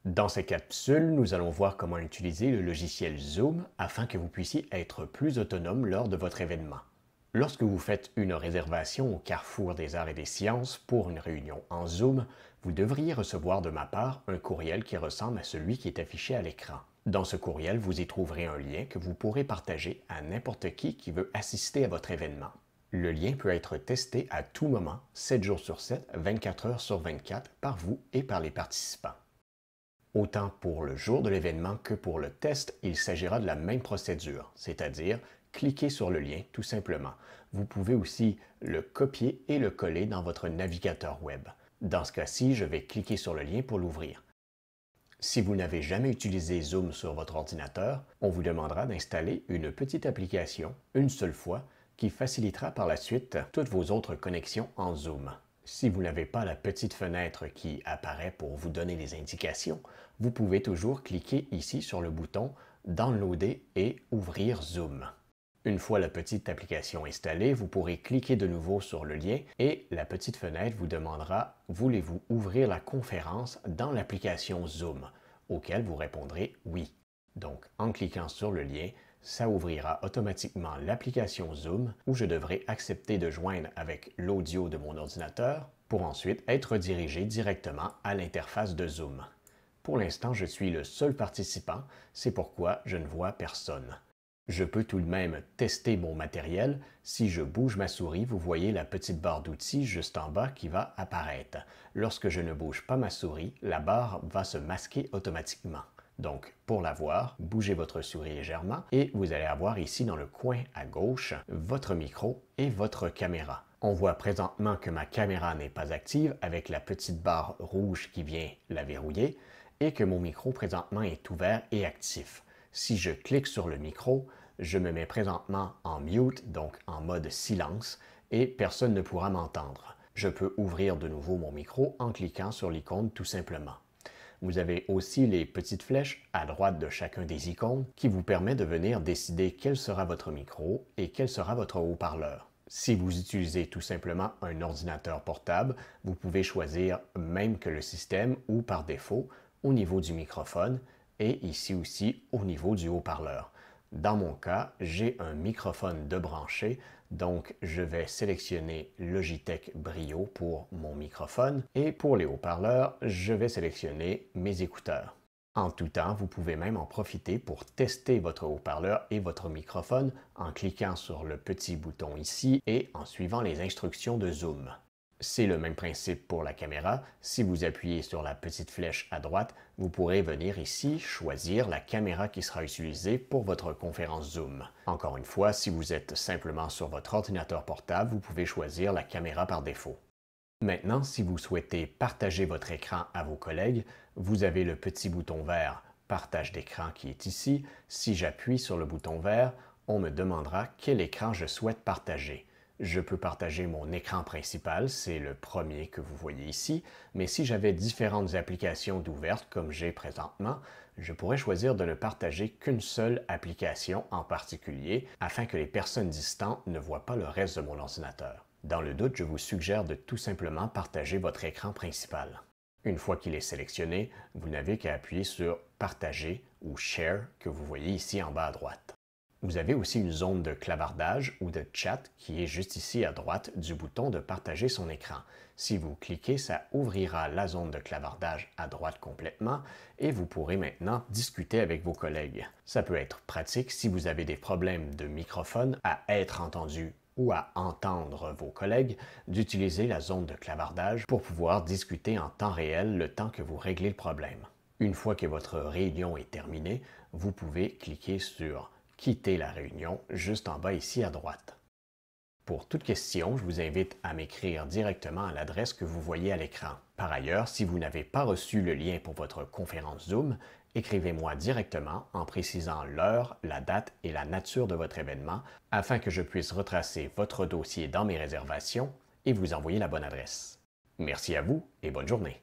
Dans cette capsule, nous allons voir comment utiliser le logiciel Zoom afin que vous puissiez être plus autonome lors de votre événement. Lorsque vous faites une réservation au Carrefour des Arts et des Sciences pour une réunion en Zoom, vous devriez recevoir de ma part un courriel qui ressemble à celui qui est affiché à l'écran. Dans ce courriel, vous y trouverez un lien que vous pourrez partager à n'importe qui veut assister à votre événement. Le lien peut être testé à tout moment, 7 jours sur 7, 24 heures sur 24, par vous et par les participants. Autant pour le jour de l'événement que pour le test, il s'agira de la même procédure, c'est-à-dire cliquez sur le lien tout simplement. Vous pouvez aussi le copier et le coller dans votre navigateur web. Dans ce cas-ci, je vais cliquer sur le lien pour l'ouvrir. Si vous n'avez jamais utilisé Zoom sur votre ordinateur, on vous demandera d'installer une petite application, une seule fois, qui facilitera par la suite toutes vos autres connexions en Zoom. Si vous n'avez pas la petite fenêtre qui apparaît pour vous donner les indications, vous pouvez toujours cliquer ici sur le bouton « Downloader et ouvrir Zoom ». Une fois la petite application installée, vous pourrez cliquer de nouveau sur le lien et la petite fenêtre vous demandera « Voulez-vous ouvrir la conférence dans l'application Zoom ?» auquel vous répondrez « Oui ». Donc, en cliquant sur le lien, ça ouvrira automatiquement l'application Zoom où je devrai accepter de joindre avec l'audio de mon ordinateur pour ensuite être dirigé directement à l'interface de Zoom. Pour l'instant, je suis le seul participant, c'est pourquoi je ne vois personne. Je peux tout de même tester mon matériel. Si je bouge ma souris, vous voyez la petite barre d'outils juste en bas qui va apparaître. Lorsque je ne bouge pas ma souris, la barre va se masquer automatiquement. Donc, pour la voir, bougez votre souris légèrement et vous allez avoir ici dans le coin à gauche votre micro et votre caméra. On voit présentement que ma caméra n'est pas active avec la petite barre rouge qui vient la verrouiller et que mon micro présentement est ouvert et actif. Si je clique sur le micro, je me mets présentement en mute, donc en mode silence, et personne ne pourra m'entendre. Je peux ouvrir de nouveau mon micro en cliquant sur l'icône tout simplement. Vous avez aussi les petites flèches à droite de chacun des icônes qui vous permettent de venir décider quel sera votre micro et quel sera votre haut-parleur. Si vous utilisez tout simplement un ordinateur portable, vous pouvez choisir même que le système ou par défaut au niveau du microphone et ici aussi au niveau du haut-parleur. Dans mon cas, j'ai un microphone de branché, donc je vais sélectionner Logitech Brio pour mon microphone et pour les haut-parleurs, je vais sélectionner mes écouteurs. En tout temps, vous pouvez même en profiter pour tester votre haut-parleur et votre microphone en cliquant sur le petit bouton ici et en suivant les instructions de Zoom. C'est le même principe pour la caméra. Si vous appuyez sur la petite flèche à droite, vous pourrez venir ici choisir la caméra qui sera utilisée pour votre conférence Zoom. Encore une fois, si vous êtes simplement sur votre ordinateur portable, vous pouvez choisir la caméra par défaut. Maintenant, si vous souhaitez partager votre écran à vos collègues, vous avez le petit bouton vert « Partage d'écran » qui est ici. Si j'appuie sur le bouton vert, on me demandera quel écran je souhaite partager. Je peux partager mon écran principal, c'est le premier que vous voyez ici, mais si j'avais différentes applications d'ouvertes comme j'ai présentement, je pourrais choisir de ne partager qu'une seule application en particulier afin que les personnes distantes ne voient pas le reste de mon ordinateur. Dans le doute, je vous suggère de tout simplement partager votre écran principal. Une fois qu'il est sélectionné, vous n'avez qu'à appuyer sur « Partager » ou « Share » que vous voyez ici en bas à droite. Vous avez aussi une zone de clavardage ou de chat qui est juste ici à droite du bouton de partager son écran. Si vous cliquez, ça ouvrira la zone de clavardage à droite complètement et vous pourrez maintenant discuter avec vos collègues. Ça peut être pratique si vous avez des problèmes de microphone à être entendu ou à entendre vos collègues, d'utiliser la zone de clavardage pour pouvoir discuter en temps réel le temps que vous réglez le problème. Une fois que votre réunion est terminée, vous pouvez cliquer sur « Quitter la réunion » juste en bas ici à droite. Pour toute question, je vous invite à m'écrire directement à l'adresse que vous voyez à l'écran. Par ailleurs, si vous n'avez pas reçu le lien pour votre conférence Zoom, écrivez-moi directement en précisant l'heure, la date et la nature de votre événement afin que je puisse retracer votre dossier dans mes réservations et vous envoyer la bonne adresse. Merci à vous et bonne journée.